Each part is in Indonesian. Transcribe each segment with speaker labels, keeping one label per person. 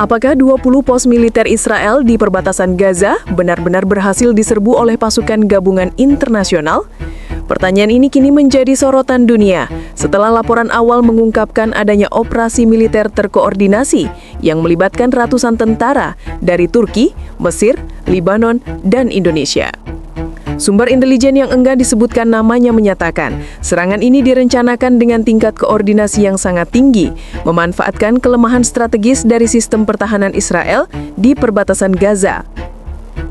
Speaker 1: Apakah 20 pos militer Israel di perbatasan Gaza benar-benar berhasil diserbu oleh pasukan gabungan internasional? Pertanyaan ini kini menjadi sorotan dunia setelah laporan awal mengungkapkan adanya operasi militer terkoordinasi yang melibatkan ratusan tentara dari Turki, Mesir, Lebanon, dan Indonesia. Sumber intelijen yang enggan disebutkan namanya menyatakan, serangan ini direncanakan dengan tingkat koordinasi yang sangat tinggi, memanfaatkan kelemahan strategis dari sistem pertahanan Israel di perbatasan Gaza.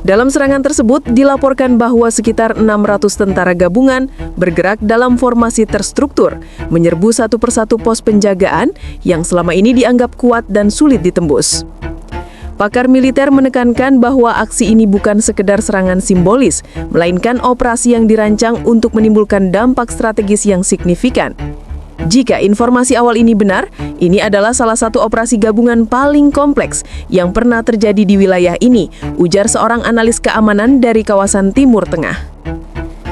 Speaker 1: Dalam serangan tersebut, dilaporkan bahwa sekitar 600 tentara gabungan bergerak dalam formasi terstruktur, menyerbu satu persatu pos penjagaan yang selama ini dianggap kuat dan sulit ditembus. Pakar militer menekankan bahwa aksi ini bukan sekedar serangan simbolis, melainkan operasi yang dirancang untuk menimbulkan dampak strategis yang signifikan. Jika informasi awal ini benar, ini adalah salah satu operasi gabungan paling kompleks yang pernah terjadi di wilayah ini, ujar seorang analis keamanan dari kawasan Timur Tengah.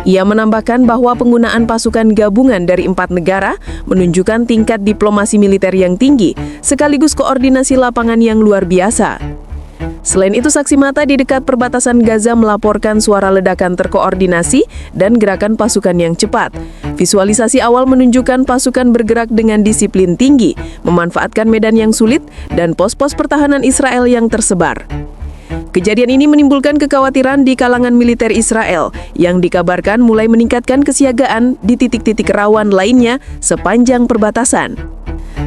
Speaker 1: Ia menambahkan bahwa penggunaan pasukan gabungan dari 4 negara menunjukkan tingkat diplomasi militer yang tinggi, sekaligus koordinasi lapangan yang luar biasa. Selain itu, saksi mata di dekat perbatasan Gaza melaporkan suara ledakan terkoordinasi dan gerakan pasukan yang cepat. Visualisasi awal menunjukkan pasukan bergerak dengan disiplin tinggi, memanfaatkan medan yang sulit dan pos-pos pertahanan Israel yang tersebar. Kejadian ini menimbulkan kekhawatiran di kalangan militer Israel yang dikabarkan mulai meningkatkan kesiagaan di titik-titik rawan lainnya sepanjang perbatasan.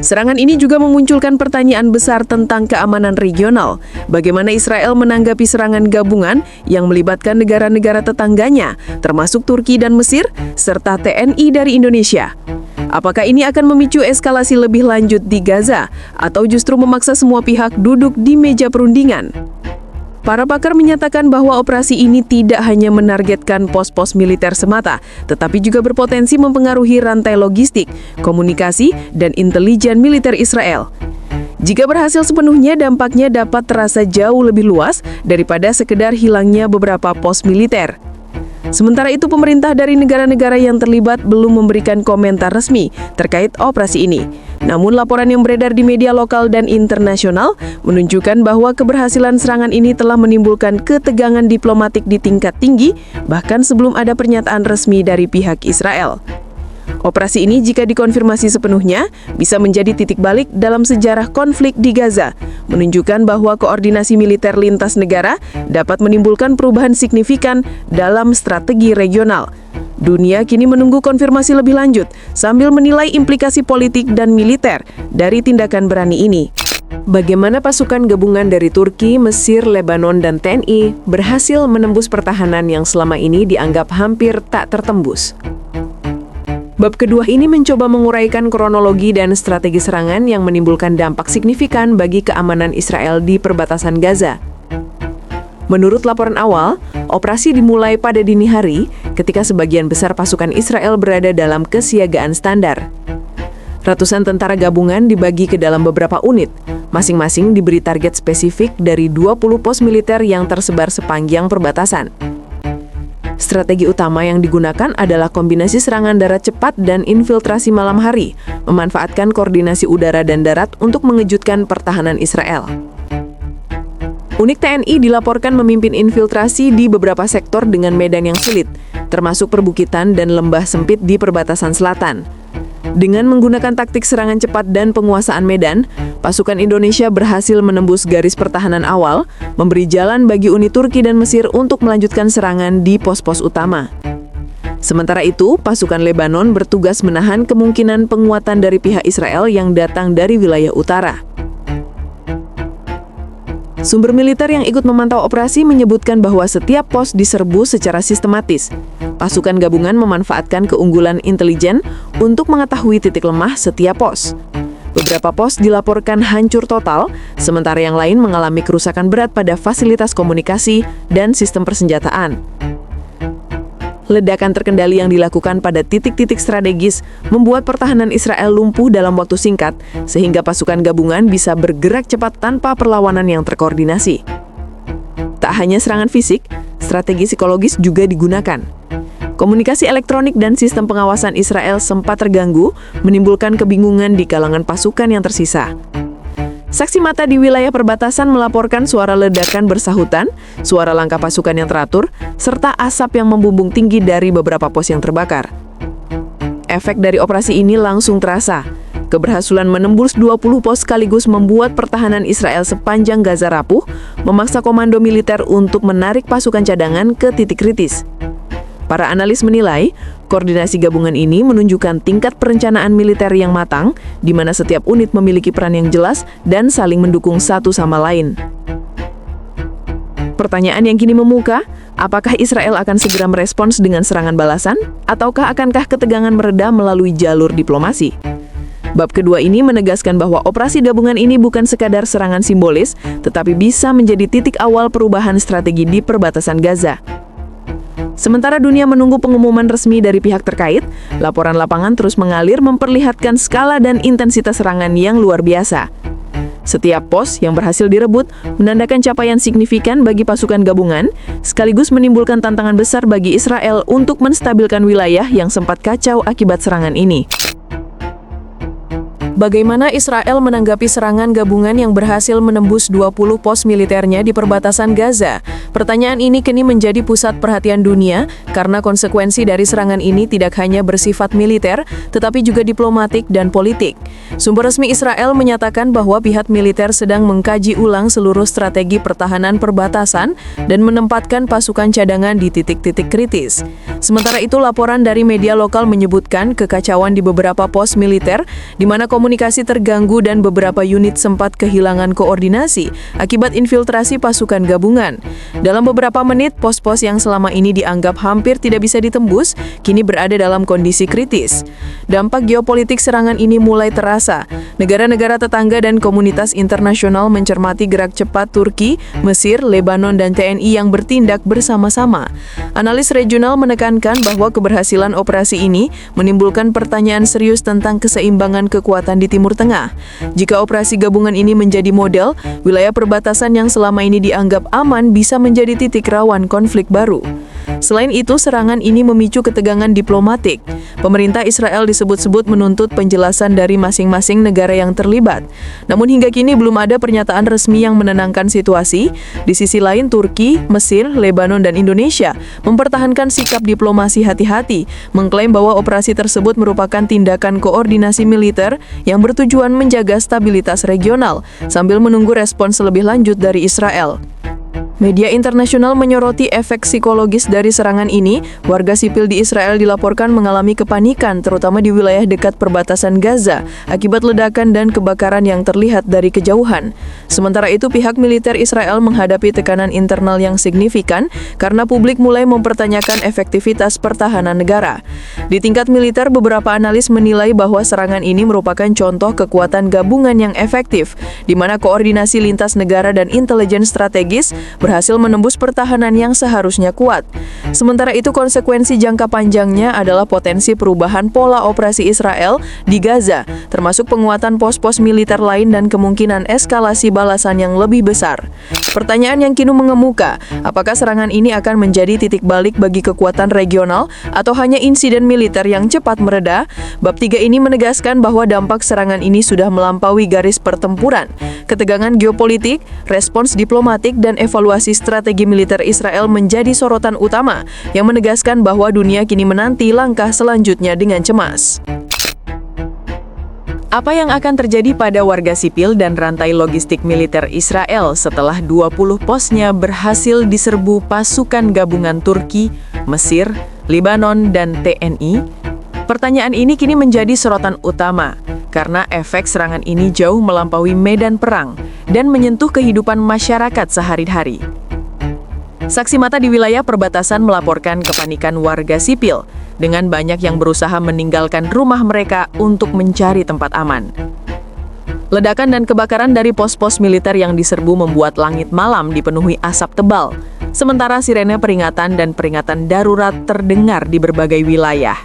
Speaker 1: Serangan ini juga memunculkan pertanyaan besar tentang keamanan regional. Bagaimana Israel menanggapi serangan gabungan yang melibatkan negara-negara tetangganya, termasuk Turki dan Mesir, serta TNI dari Indonesia? Apakah ini akan memicu eskalasi lebih lanjut di Gaza, atau justru memaksa semua pihak duduk di meja perundingan? Para pakar menyatakan bahwa operasi ini tidak hanya menargetkan pos-pos militer semata, tetapi juga berpotensi mempengaruhi rantai logistik, komunikasi, dan intelijen militer Israel. Jika berhasil sepenuhnya, dampaknya dapat terasa jauh lebih luas daripada sekedar hilangnya beberapa pos militer. Sementara itu, pemerintah dari negara-negara yang terlibat belum memberikan komentar resmi terkait operasi ini. Namun, laporan yang beredar di media lokal dan internasional menunjukkan bahwa keberhasilan serangan ini telah menimbulkan ketegangan diplomatik di tingkat tinggi, bahkan sebelum ada pernyataan resmi dari pihak Israel. Operasi ini jika dikonfirmasi sepenuhnya bisa menjadi titik balik dalam sejarah konflik di Gaza, menunjukkan bahwa koordinasi militer lintas negara dapat menimbulkan perubahan signifikan dalam strategi regional. Dunia kini menunggu konfirmasi lebih lanjut sambil menilai implikasi politik dan militer dari tindakan berani ini. Bagaimana pasukan gabungan dari Turki, Mesir, Lebanon, dan TNI berhasil menembus pertahanan yang selama ini dianggap hampir tak tertembus? Bab kedua ini mencoba menguraikan kronologi dan strategi serangan yang menimbulkan dampak signifikan bagi keamanan Israel di perbatasan Gaza. Menurut laporan awal, operasi dimulai pada dini hari ketika sebagian besar pasukan Israel berada dalam kesiagaan standar. Ratusan tentara gabungan dibagi ke dalam beberapa unit, masing-masing diberi target spesifik dari 20 pos militer yang tersebar sepanjang perbatasan. Strategi utama yang digunakan adalah kombinasi serangan darat cepat dan infiltrasi malam hari, memanfaatkan koordinasi udara dan darat untuk mengejutkan pertahanan Israel. Unit TNI dilaporkan memimpin infiltrasi di beberapa sektor dengan medan yang sulit, termasuk perbukitan dan lembah sempit di perbatasan selatan. Dengan menggunakan taktik serangan cepat dan penguasaan medan, pasukan Indonesia berhasil menembus garis pertahanan awal, memberi jalan bagi unit Turki dan Mesir untuk melanjutkan serangan di pos-pos utama. Sementara itu, pasukan Lebanon bertugas menahan kemungkinan penguatan dari pihak Israel yang datang dari wilayah utara. Sumber militer yang ikut memantau operasi menyebutkan bahwa setiap pos diserbu secara sistematis. Pasukan gabungan memanfaatkan keunggulan intelijen untuk mengetahui titik lemah setiap pos. Beberapa pos dilaporkan hancur total, sementara yang lain mengalami kerusakan berat pada fasilitas komunikasi dan sistem persenjataan. Ledakan terkendali yang dilakukan pada titik-titik strategis membuat pertahanan Israel lumpuh dalam waktu singkat, sehingga pasukan gabungan bisa bergerak cepat tanpa perlawanan yang terkoordinasi. Tak hanya serangan fisik, strategi psikologis juga digunakan. Komunikasi elektronik dan sistem pengawasan Israel sempat terganggu, menimbulkan kebingungan di kalangan pasukan yang tersisa. Saksi mata di wilayah perbatasan melaporkan suara ledakan bersahutan, suara langkah pasukan yang teratur, serta asap yang membumbung tinggi dari beberapa pos yang terbakar. Efek dari operasi ini langsung terasa. Keberhasilan menembus 20 pos sekaligus membuat pertahanan Israel sepanjang Gaza rapuh, memaksa komando militer untuk menarik pasukan cadangan ke titik kritis. Para analis menilai, koordinasi gabungan ini menunjukkan tingkat perencanaan militer yang matang, di mana setiap unit memiliki peran yang jelas dan saling mendukung satu sama lain. Pertanyaan yang kini memuka, apakah Israel akan segera merespons dengan serangan balasan, ataukah akankah ketegangan mereda melalui jalur diplomasi? Bab kedua ini menegaskan bahwa operasi gabungan ini bukan sekadar serangan simbolis, tetapi bisa menjadi titik awal perubahan strategi di perbatasan Gaza. Sementara dunia menunggu pengumuman resmi dari pihak terkait, laporan lapangan terus mengalir memperlihatkan skala dan intensitas serangan yang luar biasa. Setiap pos yang berhasil direbut menandakan capaian signifikan bagi pasukan gabungan, sekaligus menimbulkan tantangan besar bagi Israel untuk menstabilkan wilayah yang sempat kacau akibat serangan ini. Bagaimana Israel menanggapi serangan gabungan yang berhasil menembus 20 pos militernya di perbatasan Gaza? Pertanyaan ini kini menjadi pusat perhatian dunia karena konsekuensi dari serangan ini tidak hanya bersifat militer, tetapi juga diplomatik dan politik. Sumber resmi Israel menyatakan bahwa pihak militer sedang mengkaji ulang seluruh strategi pertahanan perbatasan dan menempatkan pasukan cadangan di titik-titik kritis. Sementara itu, laporan dari media lokal menyebutkan kekacauan di beberapa pos militer, di mana komunikasi terganggu dan beberapa unit sempat kehilangan koordinasi akibat infiltrasi pasukan gabungan. Dalam beberapa menit, pos-pos yang selama ini dianggap hampir tidak bisa ditembus, kini berada dalam kondisi kritis. Dampak geopolitik serangan ini mulai terasa. Negara-negara tetangga dan komunitas internasional mencermati gerak cepat Turki, Mesir, Lebanon, dan TNI yang bertindak bersama-sama. Analis regional menekankan bahwa keberhasilan operasi ini menimbulkan pertanyaan serius tentang keseimbangan kekuatan di Timur Tengah. Jika operasi gabungan ini menjadi model, wilayah perbatasan yang selama ini dianggap aman bisa menjadi titik rawan konflik baru. Selain itu, serangan ini memicu ketegangan diplomatik. Pemerintah Israel disebut-sebut menuntut penjelasan dari masing-masing negara yang terlibat. Namun hingga kini belum ada pernyataan resmi yang menenangkan situasi. Di sisi lain, Turki, Mesir, Lebanon, dan Indonesia mempertahankan sikap diplomasi hati-hati, mengklaim bahwa operasi tersebut merupakan tindakan koordinasi militer yang bertujuan menjaga stabilitas regional, sambil menunggu respons lebih lanjut dari Israel. Media internasional menyoroti efek psikologis dari serangan ini. Warga sipil di Israel dilaporkan mengalami kepanikan, terutama di wilayah dekat perbatasan Gaza, akibat ledakan dan kebakaran yang terlihat dari kejauhan. Sementara itu, pihak militer Israel menghadapi tekanan internal yang signifikan karena publik mulai mempertanyakan efektivitas pertahanan negara. Di tingkat militer, beberapa analis menilai bahwa serangan ini merupakan contoh kekuatan gabungan yang efektif, di mana koordinasi lintas negara dan intelijen strategis berhasil menembus pertahanan yang seharusnya kuat. Sementara itu, konsekuensi jangka panjangnya adalah potensi perubahan pola operasi Israel di Gaza, termasuk penguatan pos-pos militer lain dan kemungkinan eskalasi balasan yang lebih besar. Pertanyaan yang kini mengemuka, apakah serangan ini akan menjadi titik balik bagi kekuatan regional atau hanya insiden militer yang cepat mereda? Bab 3 ini menegaskan bahwa dampak serangan ini sudah melampaui garis pertempuran. Ketegangan geopolitik, respons diplomatik, dan evaluasi strategi militer Israel menjadi sorotan utama yang menegaskan bahwa dunia kini menanti langkah selanjutnya dengan cemas. Apa yang akan terjadi pada warga sipil dan rantai logistik militer Israel setelah 20 posnya berhasil diserbu pasukan gabungan Turki, Mesir, Lebanon, dan TNI? Pertanyaan ini kini menjadi sorotan utama, karena efek serangan ini jauh melampaui medan perang dan menyentuh kehidupan masyarakat sehari-hari. Saksi mata di wilayah perbatasan melaporkan kepanikan warga sipil, dengan banyak yang berusaha meninggalkan rumah mereka untuk mencari tempat aman. Ledakan dan kebakaran dari pos-pos militer yang diserbu membuat langit malam dipenuhi asap tebal, sementara sirene peringatan dan peringatan darurat terdengar di berbagai wilayah.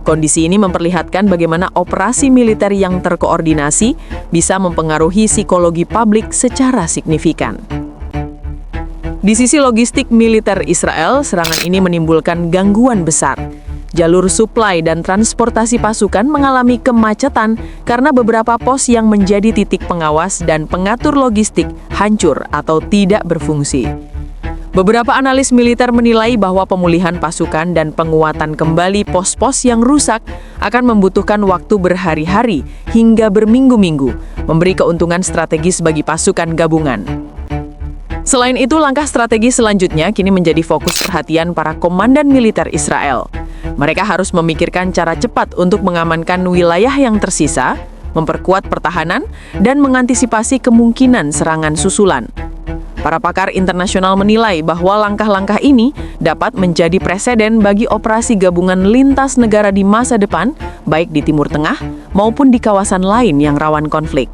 Speaker 1: Kondisi ini memperlihatkan bagaimana operasi militer yang terkoordinasi bisa mempengaruhi psikologi publik secara signifikan. Di sisi logistik militer Israel, serangan ini menimbulkan gangguan besar. jalur suplai dan transportasi pasukan mengalami kemacetan karena beberapa pos yang menjadi titik pengawas dan pengatur logistik hancur atau tidak berfungsi. Beberapa analis militer menilai bahwa pemulihan pasukan dan penguatan kembali pos-pos yang rusak akan membutuhkan waktu berhari-hari hingga berminggu-minggu, memberi keuntungan strategis bagi pasukan gabungan. Selain itu, langkah strategis selanjutnya kini menjadi fokus perhatian para komandan militer Israel. Mereka harus memikirkan cara cepat untuk mengamankan wilayah yang tersisa, memperkuat pertahanan, dan mengantisipasi kemungkinan serangan susulan. Para pakar internasional menilai bahwa langkah-langkah ini dapat menjadi preseden bagi operasi gabungan lintas negara di masa depan, baik di Timur Tengah maupun di kawasan lain yang rawan konflik.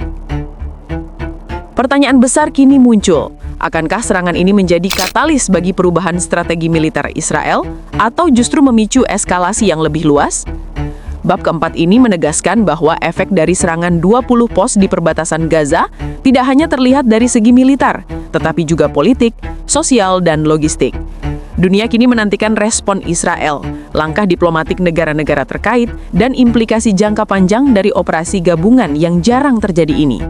Speaker 1: Pertanyaan besar kini muncul, akankah serangan ini menjadi katalis bagi perubahan strategi militer Israel atau justru memicu eskalasi yang lebih luas? Bab keempat ini menegaskan bahwa efek dari serangan 20 pos di perbatasan Gaza tidak hanya terlihat dari segi militer, tetapi juga politik, sosial, dan logistik. Dunia kini menantikan respon Israel, langkah diplomatik negara-negara terkait, dan implikasi jangka panjang dari operasi gabungan yang jarang terjadi ini.